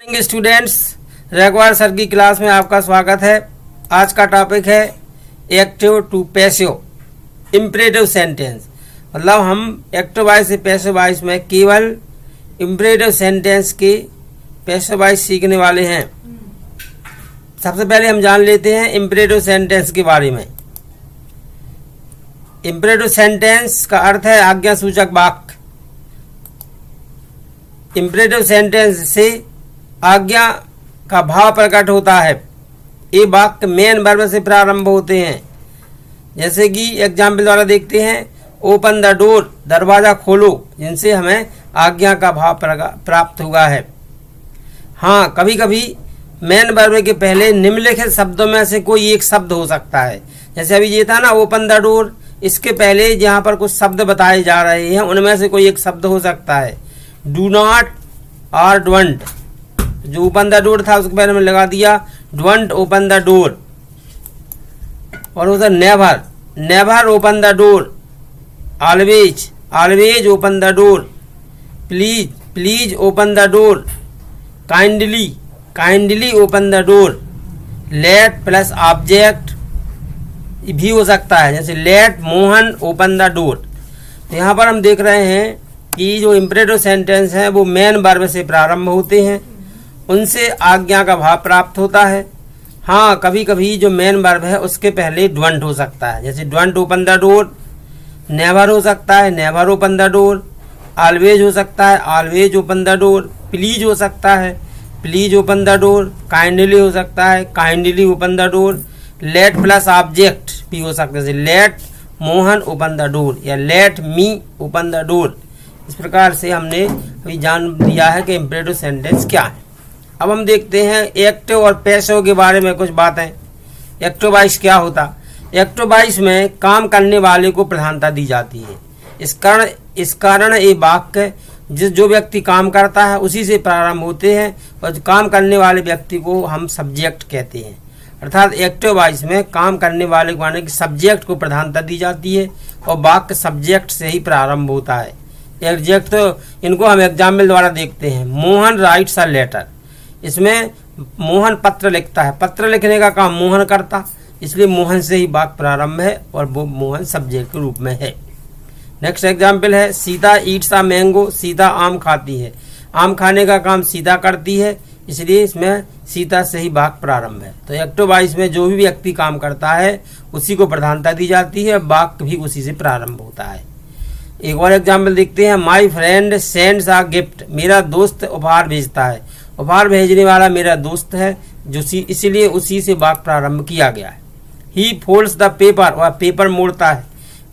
Students, रघुवर sir की class में आपका स्वागत है। आज का टॉपिक है active to passive imperative sentence. मतलब हम एक्टिव वॉइस से पैसिव वॉइस में केवल इम्परेटिव सेंटेंस के पैसिव वॉइस सीखने वाले हैं। सबसे पहले हम जान लेते हैं इम्परेटिव सेंटेंस के बारे में। इम्परेटिव सेंटेंस का अर्थ है आज्ञा सूचक वाक्य। इम्परेटिव सेंटेंस से आज्ञा का भाव प्रकट होता है। ये वाक्य मेन वर्ब से प्रारंभ होते हैं। जैसे कि एग्जाम्पल द्वारा देखते हैं, ओपन द डोर, दरवाजा खोलो, जिनसे हमें आज्ञा का भाव प्राप्त हुआ है। हाँ, कभी कभी मेन वर्ब के पहले निम्नलिखित शब्दों में से कोई एक शब्द हो सकता है। जैसे अभी ये था ना ओपन द डोर, इसके पहले जहाँ पर कुछ शब्द बताए जा रहे हैं उनमें से कोई एक शब्द हो सकता है। डू नॉट और डोंट, जो ओपन द डोर था उसके पहले में लगा दिया डोंट ओपन द डोर। और उधर never, never open the door. Always, always open the door. Please, please open the door. Kindly, kindly open the door. Let plus object भी हो सकता है, जैसे let Mohan open the door. तो यहाँ पर हम देख रहे हैं कि जो इम्परेटिव सेंटेंस है वो मेन वर्ब से प्रारंभ होते हैं, उनसे आज्ञा का भाव प्राप्त होता है। हाँ, कभी कभी जो मेन वर्ब है उसके पहले डोंट हो सकता है, जैसे don't open the door. Never हो सकता है, never open the door. Always हो सकता है, always open the door. Please हो सकता है, please open the door. Kindly हो सकता है, kindly open the door. Let plus object भी हो सकता है, जैसे let Mohan open the door या let me open the door. इस प्रकार से हमने अभी जान लिया है कि इम्परेटिव सेंटेंस क्या है। अब हम देखते हैं एक्टिव और पैसिव के बारे में कुछ बातें। एक्टिव वॉइस क्या होता? एक्टिव वॉइस में काम करने वाले को प्रधानता दी जाती है। इस कारण ये वाक्य जो व्यक्ति काम करता है उसी से प्रारंभ होते हैं, और काम करने वाले व्यक्ति को हम सब्जेक्ट कहते हैं। अर्थात एक्टिव वॉइस में काम करने वाले को यानी कि सब्जेक्ट को प्रधानता दी जाती है और वाक्य सब्जेक्ट से ही प्रारंभ होता है। एग्जेक्ट तो इनको हम एग्जाम्पल द्वारा देखते हैं। मोहन राइट्स अ लेटर, इसमें मोहन पत्र लिखता है। पत्र लिखने का काम मोहन करता, इसलिए मोहन से ही वाक्य प्रारंभ है और वो मोहन सब्जेक्ट के रूप में है। नेक्स्ट एग्जाम्पल है Sita Yeats a mango, Sita आम खाती है। आम खाने का काम सीता करती है, इसलिए इसमें सीता से ही वाक्य प्रारंभ है। तो एक्टिव वॉइस में जो भी व्यक्ति काम करता है उसी को प्रधानता दी जाती है, वाक्य भी उसी से प्रारंभ होता है। एक और एग्जाम्पल देखते हैं। My friend sends a gift, मेरा दोस्त उपहार भेजता है। उपहार भेजने वाला मेरा दोस्त है, जो इसीलिए उसी से वाक्य प्रारंभ किया गया है। ही फोल्ड्स द पेपर, वह पेपर मोड़ता है।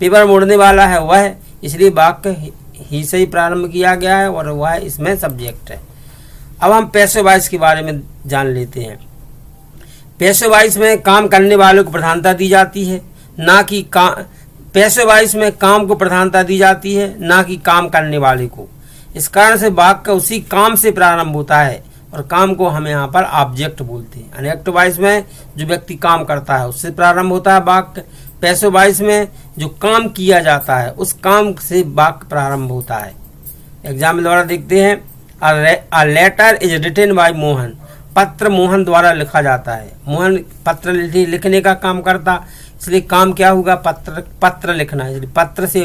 पेपर मोड़ने वाला है वह, इसलिए वाक्य ही से ही प्रारंभ किया गया है और वह इसमें सब्जेक्ट है। अब हम पैसिव वॉइस के बारे में जान लेते हैं। पैसिव वॉइस में काम करने वालों को प्रधानता दी जाती है, ना कि पैसिव वॉइस में काम को प्रधानता दी जाती है, ना कि काम करने वाले को। इस कारण से वाक्य उसी काम से प्रारंभ होता है और काम को हम यहाँ पर ऑब्जेक्ट बोलते हैं। एक्टिव वॉइस में जो व्यक्ति काम करता है उससे प्रारंभ होता है वाक्य। पैसिव वॉइस में जो काम किया जाता है उस काम से वाक्य प्रारंभ होता है। एग्जाम्पल द्वारा देखते हैं। A letter is written by Mohan, पत्र मोहन द्वारा लिखा जाता है। मोहन पत्र लिखने का काम करता, इसलिए काम क्या होगा? पत्र लिखना, इसलिए पत्र से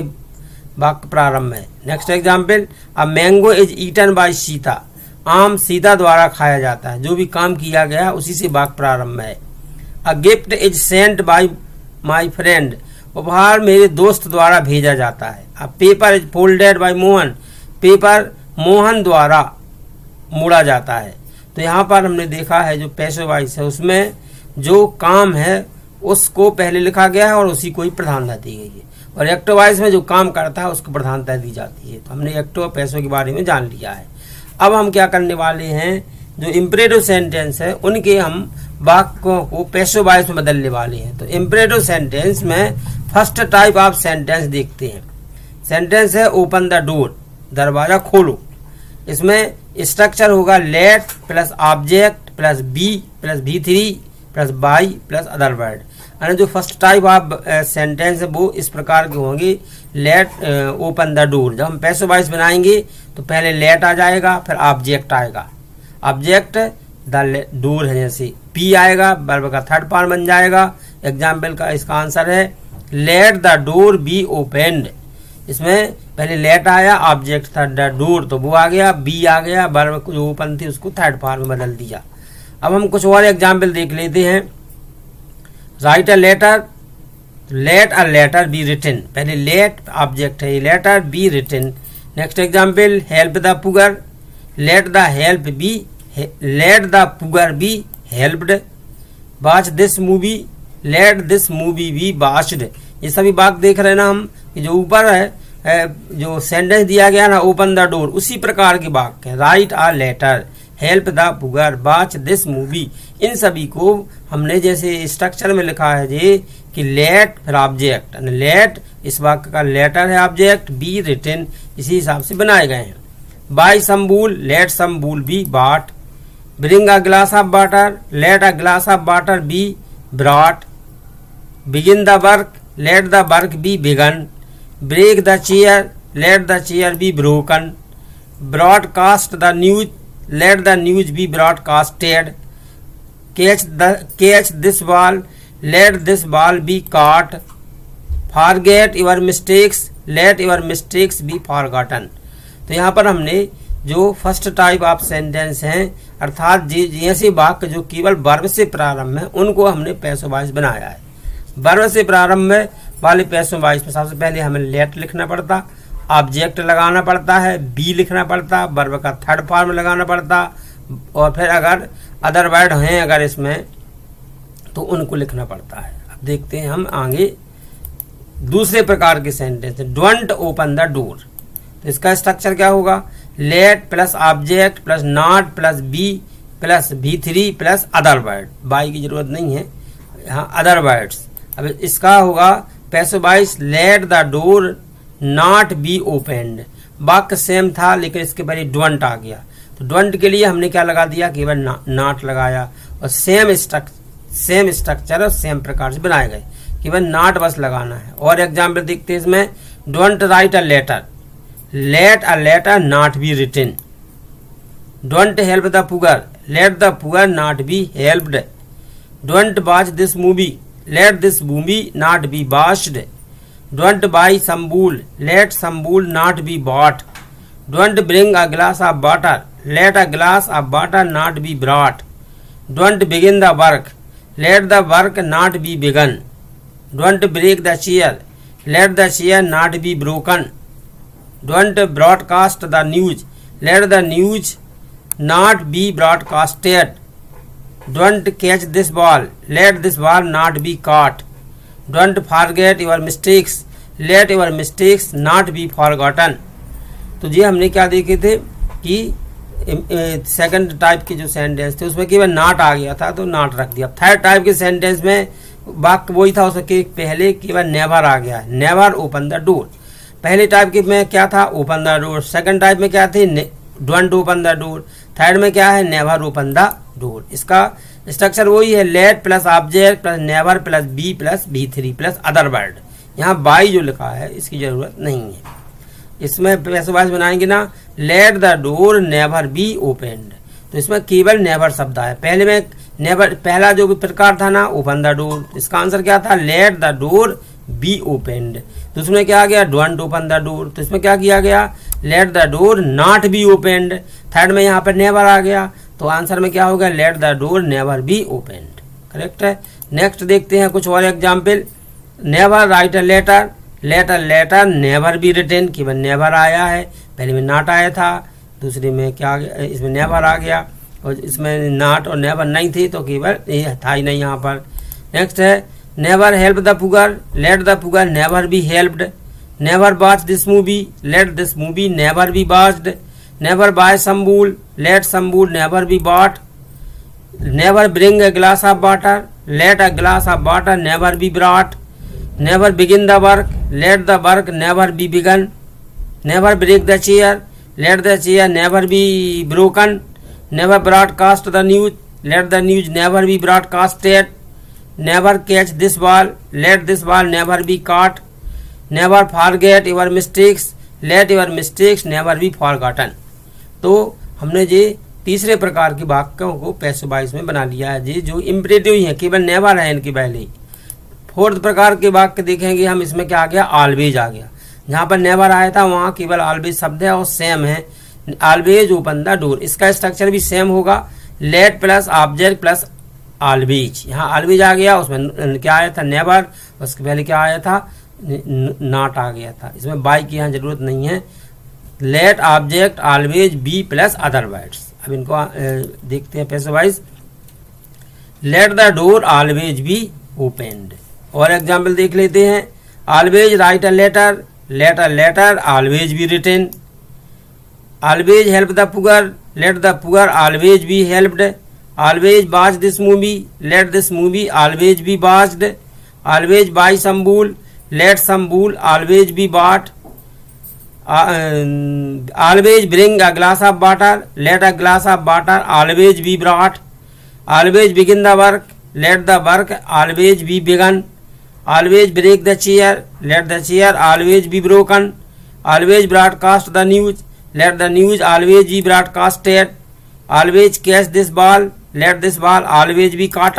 वाक्य प्रारंभ है। Next example. A mango is eaten by Sita, आम सीता द्वारा खाया जाता है। जो भी काम किया गया उसी से वाक्य प्रारंभ है। A gift is sent by my friend, उपहार मेरे दोस्त द्वारा भेजा जाता है। A paper is folded by Mohan, paper Mohan द्वारा मोड़ा जाता है। तो यहाँ पर हमने देखा है जो पैसिव वॉइस है उसमें जो काम है उसको पहले लिखा गया है और उसी को ही प्रधानता दी गई है, और एक्टिव वॉइस में जो काम करता है उसको प्रधानता दी जाती है। तो हमने एक्टिव और पैसिव के बारे में जान लिया है। अब हम क्या करने वाले हैं, जो इम्परेटिव सेंटेंस है उनके हम वाक्यों को पैसिव वॉइस में बदलने वाले हैं। तो इम्परेटिव सेंटेंस में फर्स्ट टाइप ऑफ सेंटेंस देखते हैं। सेंटेंस है ओपन द डोर, दरवाजा खोलो। इसमें स्ट्रक्चर होगा let plus object plus be plus V3 plus by plus other word. यानी जो फर्स्ट टाइप ऑफ सेंटेंस है वो इस प्रकार के होंगे। लेट ओपन द डोर, जब हम पैसिव वॉइस बनाएंगे तो पहले लेट आ जाएगा, फिर ऑब्जेक्ट आएगा। ऑब्जेक्ट द डोर है, जैसे बी आएगा वर्ब का थर्ड फॉर्म बन जाएगा। एग्जाम्पल का इसका आंसर है let the door be opened. इसमें पहले लेट आया, ऑब्जेक्ट था द डोर तो वो आ गया, बी आ गया, वर्ब जो ओपन थी उसको थर्ड फॉर्म में बदल दिया। अब हम कुछ और एग्जाम्पल देख लेते हैं। Write a letter, let a letter be written, पहले लेट ऑब्जेक्ट है, letter be written. Next example help the poor, let the help be, let the poor be helped. Watch this movie, let this movie be watched. ये सभी वाक्य देख रहे हैं ना हम, जो ऊपर है जो सेंटेंस दिया गया ना ओपन द डोर, उसी प्रकार के वाक्य। Write a letter, help the poor, watch this movie, इन सभी को हमने जैसे स्ट्रक्चर में लिखा है जी कि लेट फिर ऑब्जेक्ट, लेट इस वाक्य का लेटर है ऑब्जेक्ट, बी रिटन, इसी हिसाब से बनाए गए हैं। Buy some wool, let some wool be bought. Bring a glass of water, let a glass of water be brought. Begin the work, let the work be began. Break the chair, let the chair be broken. Broadcast the news, let the news be broadcasted. Catch this ball, let this ball be caught. Forget your mistakes, let your mistakes be forgotten. तो यहाँ पर हमने जो first type of sentence हैं, अर्थात जैसे वाक्य जो केवल वर्ब से प्रारंभ है उनको हमने पैसिव वॉइस बनाया है। वर्ब से प्रारंभ में वाले पैसिव वॉइस में सबसे पहले हमें लेट लिखना पड़ता, ऑब्जेक्ट लगाना पड़ता है, बी लिखना पड़ता, वर्ब का थर्ड फॉर्म लगाना पड़ता, और फिर अगर अदर वर्ड हैं अगर इसमें तो उनको लिखना पड़ता है। अब देखते हैं हम आगे दूसरे प्रकार के sentence. Don't open the door, तो इसका स्ट्रक्चर क्या होगा? Let plus object plus not plus be plus V3 plus other word, by की जरूरत नहीं है यहाँ, अदर वर्ड्स। अब इसका होगा passive voice let the door not be opened. वाक्य सेम था लेकिन इसके पहले डोंट आ गया, तो डोंट के लिए हमने क्या लगा दिया? केवल नॉट लगाया, और सेम स्ट्रक्चर और सेम प्रकार से बनाए गए, केवल नॉट बस लगाना है। और एग्जाम्पल देखते हैं इसमें। Don't write a letter, let a letter not be written. Don't help the poor, let the poor not be helped. Don't watch this movie, let this movie not be watched. Don't buy some wool, let some wool not be bought. Don't bring a glass of water, let a glass of water not be brought. Don't begin the work, let the work not be begun. Don't break the chair, let the chair not be broken. Don't broadcast the news, let the news not be broadcasted. Don't catch this ball, let this ball not be caught. Don't forget your mistakes, let your mistakes not be forgotten. तो ये हमने क्या देखे थे कि second type के जो sentence थे उसमें केवल नॉट आ गया था तो नॉट रख दिया। थर्ड टाइप के सेंटेंस में वाक्य वही था, उसके पहले केवल नेवर आ गया, नेवर ओपन द डोर। पहले टाइप के में क्या था? Open the door. Second type में क्या थे? Don't open the door. Third में क्या है? Never open the door. इसका स्ट्रक्चर वही है, let plus object plus never plus be plus V3 plus other word. यहाँ बाई जो लिखा है इसकी जरूरत नहीं है। इसमें पैसिव वॉइस बनाएंगे ना, late the door never be opened, तो इसमें केवल नेवर शब्द आया। पहले में नेवर, पहला जो भी प्रकार था ना ओपन द डोर, इसका आंसर क्या था? Let the door be opened. तो उसमें क्या आ गया? Don't open the door. तो इसमें क्या किया गया? Let the door not be opened. Third में यहाँ पर नेवर आ गया, तो आंसर में क्या होगा? Let the door never be opened. Correct है। नेक्स्ट देखते हैं कुछ और example. Never write a letter, let a letter never be written, केवल नेवर आया है, पहले में नॉट आया था, दूसरे में क्या आ गया? इसमें नेवर आ गया, और इसमें नॉट और नेवर नहीं थी तो केवल ये था ही नहीं यहाँ पर। नेक्स्ट है never help the poor, let the poor never be helped. Never watch this movie, let this movie never be watched. Never buy some wool, let some wool never be bought. Never bring a glass of water, let a glass of water never be brought. Never begin the work, let the work never be begun. Never break the chair, let the chair never be broken. Never broadcast the news, let the news never be broadcasted. Never catch this ball, let this ball never be caught. Never forget your mistakes, let your mistakes never be forgotten. तो हमने ये तीसरे प्रकार के वाक्यों को passive voice में बना लिया है जी, जो इम्परेटिव ही है, केवल नेवर है इनके पहले। फोर्थ प्रकार के वाक्य देखेंगे हम, इसमें क्या आ गया, ऑलवेज आ गया। जहाँ पर नेवर आया था वहाँ केवल ऑलवेज शब्द है और सेम है, ऑलवेज ओपन द डोर। इसका स्ट्रक्चर भी सेम होगा, let plus object plus always. यहाँ ऑलवेज आ गया, उसमें क्या आया था, नेवर, उसके पहले क्या आया था, नॉट आ गया था। इसमें बाई की यहाँ जरूरत नहीं है। Let object always be plus other words. अब इनको देखते हैं passive voice. Let the door always be opened. और एग्जाम्पल देख लेते हैं। Always write a letter, let a letter always be written. Always help the poor, let the poor always be helped. Always watch this movie, let this movie always be watched. Always buy some bull, let some bull always be bought. Always bring a glass of water, let a glass of water always be brought. Always begin the work, let the work always be begun. Always break the chair, let the chair always be broken. Always broadcast the news, let the news always be broadcasted. Always catch this ball, let this ball always be caught.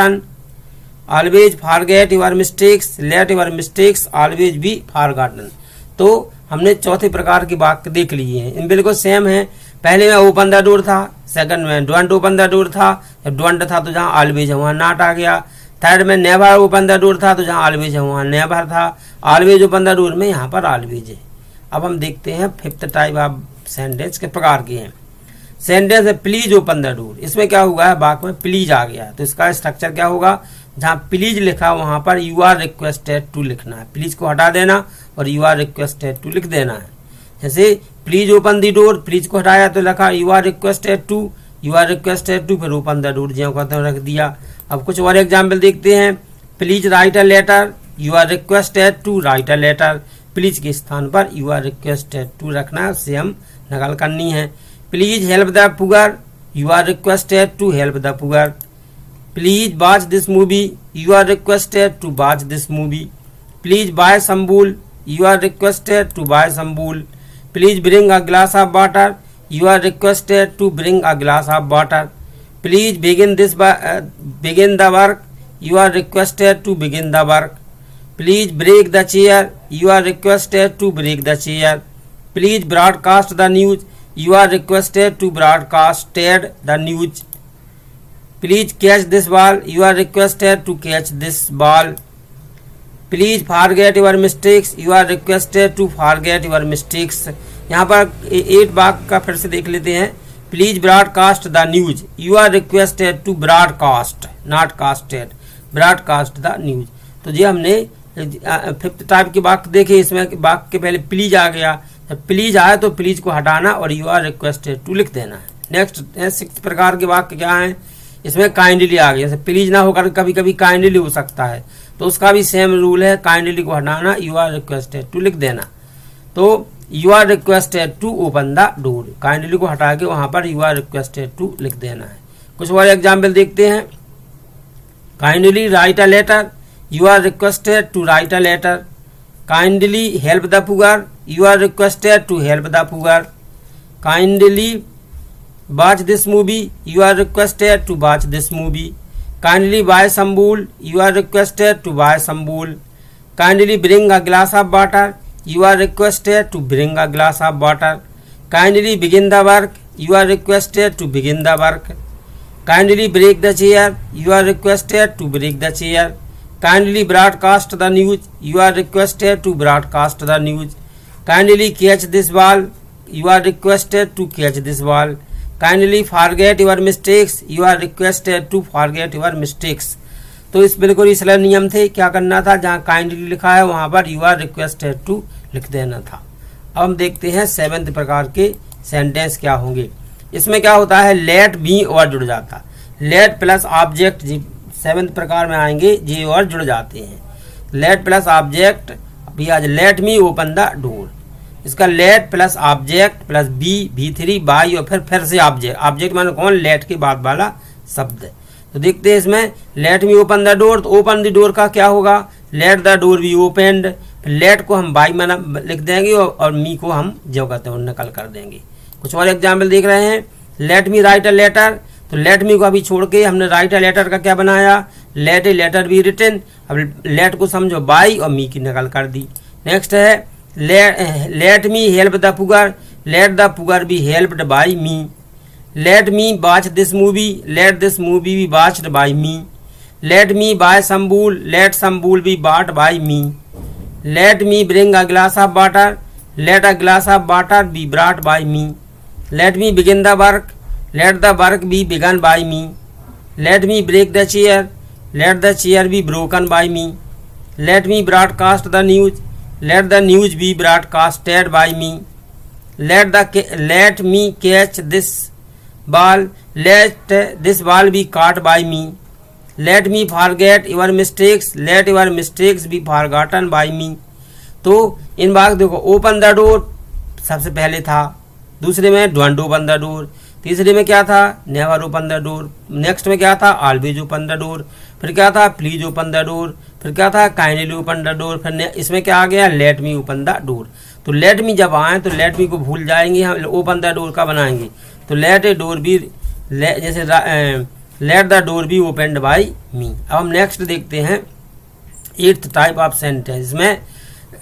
Always forget your mistakes, let your mistakes always be forgotten. तो हमने चौथे प्रकार के वाक्य देख लिए हैं, इन बिल्कुल सेम है। पहले में ओपन द डोर था, सेकंड में डोंट ओपन द डोर था, जब डोंट था तो जहाँ ऑलवेज है वहाँ नॉट आ गया। थर्ड में नेवर ओपन द डोर था, तो जहाँ ऑलवेज है वहाँ नेवर था। ऑलवेज ओपन द डोर में यहाँ पर ऑलवेज है। अब हम देखते हैं फिफ्थ टाइप ऑफ सेंटेंस के प्रकार के हैं। सेंटेंस है प्लीज ओपन द डोर। इसमें क्या हुआ है, वाक्य में प्लीज आ गया, तो इसका स्ट्रक्चर क्या होगा, जहाँ प्लीज लिखा वहां पर यू आर रिक्वेस्टेड टू लिखना है। प्लीज को हटा देना और यू आर रिक्वेस्टेड टू लिख देना है। जैसे please open the door, please को हटाया तो लिखा you are requested to, you are requested to, फिर ओपन द डोर ज्यों कहते रख दिया। अब कुछ और एग्जाम्पल देखते हैं। Please write a letter, you are requested to write a letter. Please के स्थान पर यू आर रिक्वेस्टेड टू रखना है, उससे हम नकल करनी है। Please help the poor, you are requested to help the poor. Please watch this movie, you are requested to watch this movie. Please buy some bull, you are requested to buy some bull. Please bring a glass of water, you are requested to bring a glass of water. Please begin the work, you are requested to begin the work. Please break the chair, you are requested to break the chair. Please broadcast the news, you are requested to broadcast the news. Please catch this ball, you are requested to catch this ball. Please forget your mistakes, you are requested to forget your mistakes. यहाँ पर 8 वाक्य का फिर से देख लेते हैं। Please broadcast the news, you are requested to broadcast, not casted, broadcast the news. तो जी हमने फिफ्थ टाइप के वाक्य देखे। इसमें वाक्य के पहले प्लीज आ गया, जब प्लीज आया तो प्लीज को हटाना और यू आर रिक्वेस्टेड टू लिख देना है। नेक्स्ट सिक्स्थ प्रकार के वाक्य क्या है, इसमें काइंडली आ गया। जैसे प्लीज ना होकर कभी कभी काइंडली हो सकता है, तो उसका भी सेम रूल है, काइंडली को हटाना, यू आर रिक्वेस्टेड टू लिख देना। तो you are requested to open the door, kindly को हटा के वहां पर यू आर रिक्वेस्टेड टू लिख देना है। कुछ और एग्जाम्पल देखते हैं। Kindly write a letter, you are requested to write a letter. Kindly help the poor, you are requested to help the poor. Kindly watch this movie, you are requested to watch this movie. Kindly buy some wool, you are requested to buy some wool. Kindly bring a glass of water, you are requested to bring a glass of water. Kindly begin the work, you are requested to begin the work. Kindly break the chair, you are requested to break the chair. Kindly broadcast the news, you are requested to broadcast the news. Kindly catch this ball, you are requested to catch this ball. Kindly forget your mistakes, you are requested to forget your mistakes. तो इस बिल्कुल इस नियम थे, क्या करना था, जहाँ काइंडली लिखा है वहां पर यू आर रिक्वेस्टेड टू लिख देना था। अब हम देखते हैं 7वें प्रकार के सेंटेंस क्या होंगे। इसमें क्या होता है, लेट बी और जुड़ जाता, लेट प्लस ऑब्जेक्ट 7वें प्रकार में आएंगे, जे और जुड़ जाते हैं। लेट प्लस ऑब्जेक्ट, भी आज let me open the door, इसका let plus object plus be V3 by और फिर से ऑब्जेक्ट, ऑब्जेक्ट माने कौन, लेट के बाद वाला शब्द। तो देखते हैं इसमें let me open the door, तो ओपन द डोर का क्या होगा, let the door be opened. Let को हम बाई माना लिख देंगे और मी को हम जो कहते हैं नकल कर देंगे। कुछ और एग्जाम्पल देख रहे हैं। Let me write a letter, तो लेट मी को अभी छोड़ के हमने राइट अ लेटर का क्या बनाया, let a letter be written. अब लेट को समझो बाई और मी की नकल कर दी। नेक्स्ट है let me help the poor, let the poor be helped by me. Let me watch this movie, let this movie be watched by me. Let me buy some bull, let some bull be bought by me. Let me bring a glass of water, let a glass of water be brought by me. Let me begin the work, let the work be begun by me. Let me break the chair, let the chair be broken by me. Let me broadcast the news, let the news be broadcasted by me. Let me catch this ball, let this ball be caught by me. Let me forget your mistakes, let your mistakes be forgotten by me. तो इन बात देखो, open the door सबसे पहले था, दूसरे में don't open the door, तीसरे में क्या था, never open the door, next में क्या था, ऑलवेज ओपन द डोर, फिर क्या था, प्लीज ओपन द डोर, फिर क्या था, काइंडली ओपन द डोर, फिर इसमें क्या आ गया, late me open the door. तो लेट मी जब आए तो लेट मी को भूल जाएंगे, हम ओपन द डोर का बनाएंगे। तो लेट ए डोर बी, जैसे let the door be opened by me. अब हम नेक्स्ट देखते हैं 8th टाइप ऑफ सेंटेंस में।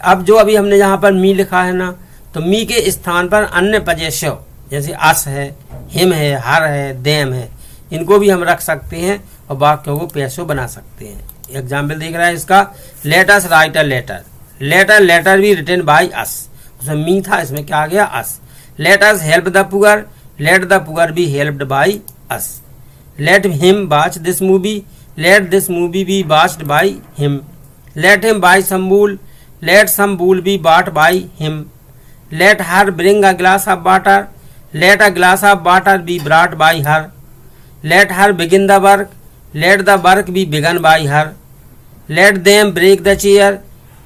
अब जो अभी हमने यहाँ पर मी लिखा है ना, तो मी के स्थान पर अन्य पजेसिव जैसे अस है, हिम है, हर है, देम है, इनको भी हम रख सकते हैं और वाक्यों को पैसिव बना सकते हैं। एग्जाम्पल देख रहा है इसका, let us write a letter, let a letter be written by us, उसमें मी था, इसमें क्या आ गया, us. Let us help the poor, let the poor be helped by us. Let him watch this movie, let this movie be watched by him. Let him buy some wool, let some wool be bought by him. Let her bring a glass of water, let a glass of water be brought by her. Let her begin the work, let the work be begun by her. Let them break the chair,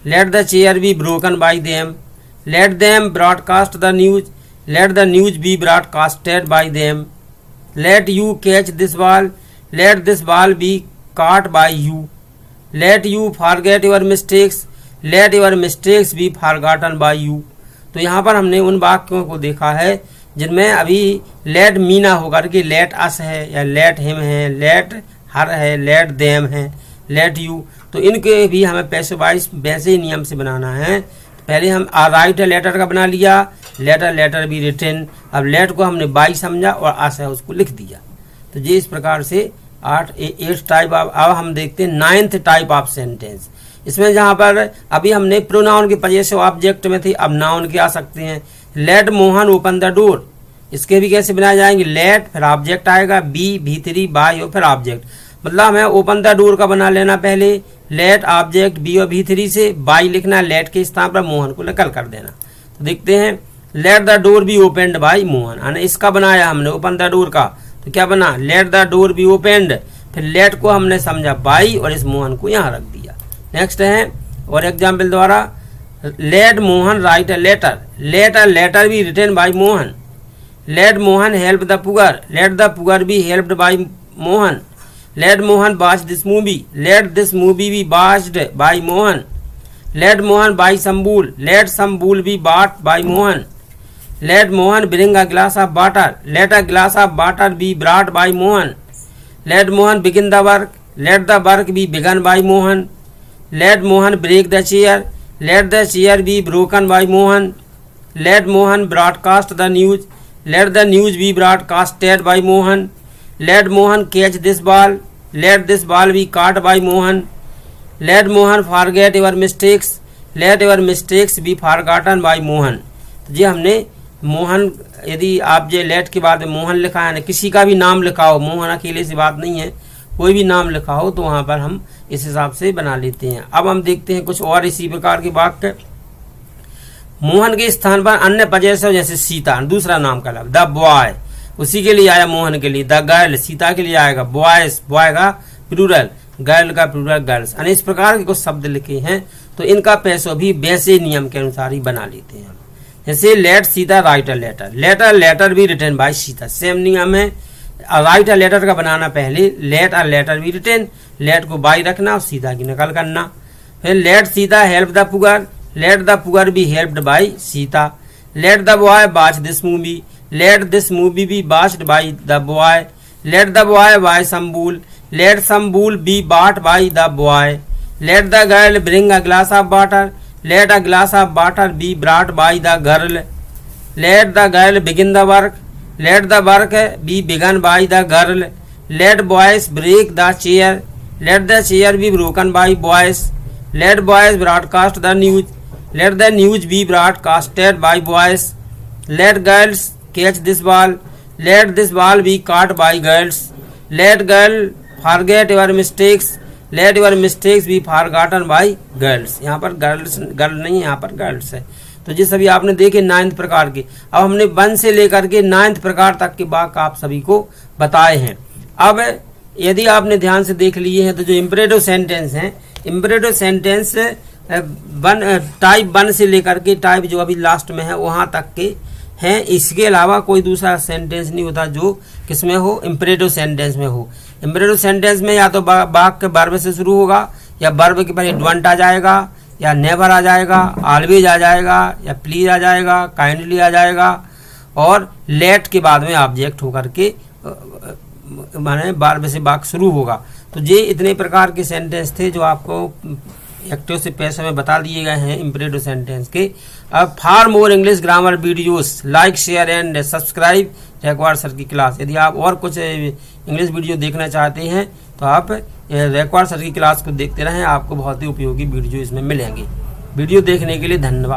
let the chair be broken by them. Let them broadcast the news, let the news be broadcasted by them. Let you catch this ball, let this ball be caught by you. Let you forget your mistakes, let your mistakes be forgotten by you. तो यहाँ पर हमने उन वाक्यों को देखा है जिनमें अभी लेट मी ना होकर के लेट अस है या लेट हिम है, लेट हर है, लेट देम है, लेट यू, तो इनके भी हमें पैसे वाइज वैसे ही नियम से बनाना है। पहले हम राइट लेटर का बना लिया, लेटर बी रिटन। अब लेट को हमने बाई समझा और अस है उसको लिख दिया। तो ये इस प्रकार से 8 टाइप ऑफ। अब हम देखते हैं 9th टाइप ऑफ सेंटेंस। इसमें जहाँ पर अभी हमने प्रोनाउन के पजेसिव ऑब्जेक्ट में थे, अब नाउन के आ सकते हैं। Let Mohan open the door, इसके भी कैसे बनाए जाएंगे, लेट फिर ऑब्जेक्ट आएगा, बी भीतरी बाई और फिर ऑब्जेक्ट। मतलब हमें ओपन द डोर का बना लेना पहले, लेट ऑब्जेक्ट बी और भीतरी से बाई लिखना, लेट के स्थान पर मोहन को नकल कर देना। तो देखते हैं, late the door be opened by Mohan, यानी इसका बनाया हमने ओपन द डोर का, तो क्या बना, late the door be opened, फिर लेट को हमने समझा बाई और इस मोहन को यहाँ रख दिया। नेक्स्ट है और एग्जाम्पल द्वारा, let Mohan write a letter, let a letter be written by Mohan. Let Mohan help the poor, let the poor be helped by Mohan. Let Mohan watch this movie, let this movie be watched by Mohan. Let Mohan buy some bull, let some bull be bought by Mohan. Let Mohan bring a glass of water, let a glass of water be brought by Mohan. Let Mohan begin the work, let the work be begun by Mohan. Let Mohan break the chair, let the chair be broken by Mohan. Let Mohan broadcast the news, let the news be broadcasted by Mohan. Let Mohan catch this ball, let this ball be caught by Mohan. Let Mohan forget your mistakes, let your mistakes be forgotten by Mohan. तो ये हमने मोहन, यदि आप जो late के बाद मोहन लिखा है ना, किसी का भी नाम लिखा हो, मोहन अकेले से बात नहीं है, कोई भी नाम लिखा हो तो वहाँ पर हम इस हिसाब से बना लेते हैं। अब हम देखते हैं कुछ और इसी प्रकार के वाक्य। मोहन के स्थान पर अन्य पजेसिव जैसे सीता, दूसरा नाम का लफ्ज, द बॉय, उसी के लिए आया मोहन के लिए। द गर्ल, सीता के लिए आएगा। बॉयज, बॉय का प्लूरल, गर्ल का प्लूरल गर्ल्स। यानी इस प्रकार के कुछ शब्द लिखे हैं तो इनका पैसों भी वैसे नियम के अनुसार ही बना लेते हैं। जैसे let Sita write a letter, let a letter be written by Sita, same नियम है। राइट अ लेटर का बनाना पहले, let a letter be written, let को बाई रखना और सीता की नकल करना। फिर let Sita help the poor, let the poor be helped by Sita. Let the boy watch this movie, let this movie be watched by the boy, let the boy bye some bull, let some bull be bought by the boy, let the girl bring a glass of water, let a glass of water be brought by the girl, let the girl begin the work, let the work be begun by the girl, let boys break the chair, let the chair be broken by boys, let boys broadcast the news, let the news be broadcasted by boys, let girls catch this ball, let this ball be caught by girls, let girl forget your mistakes, let your mistakes be forgotten by girls। यहाँ पर girl नहीं, यहाँ पर girls है। तो ये सभी आपने देखे 9th प्रकार के। अब हमने 1 से लेकर के 9th प्रकार तक के वाक्य आप सभी को बताए हैं। अब यदि आपने ध्यान से देख लिए हैं तो जो इम्परेटिव सेंटेंस हैं, इम्परेटिव सेंटेंस टाइप 1 से लेकर के टाइप जो अभी लास्ट में है वहां तक के हैं। इसके अलावा कोई दूसरा सेंटेंस नहीं होता जो किसमें हो, इम्परेटिव सेंटेंस में हो। इम्परेटिव सेंटेंस में या तो वाक्य वर्ब से शुरू होगा, या वर्ब के पहले डोंट आ जाएगा, या नेवर आ जाएगा, ऑलवेज आ जाएगा, या प्लीज आ जाएगा, काइंडली आ जाएगा, और लेट के बाद में ऑब्जेक्ट होकर के माने वर्ब से वाक्य शुरू होगा। तो ये इतने प्रकार के सेंटेंस थे जो आपको एक्टिव से पैसे में बता दिए गए हैं इम्परेटिव सेंटेंस के। अब for more English grammar videos like share and subscribe record sir की क्लास। यदि आप और कुछ इंग्लिश वीडियो देखना चाहते हैं तो आप रेकॉर्ड सर की क्लास को देखते रहें, आपको बहुत ही उपयोगी वीडियो इसमें मिलेंगे। वीडियो देखने के लिए धन्यवाद।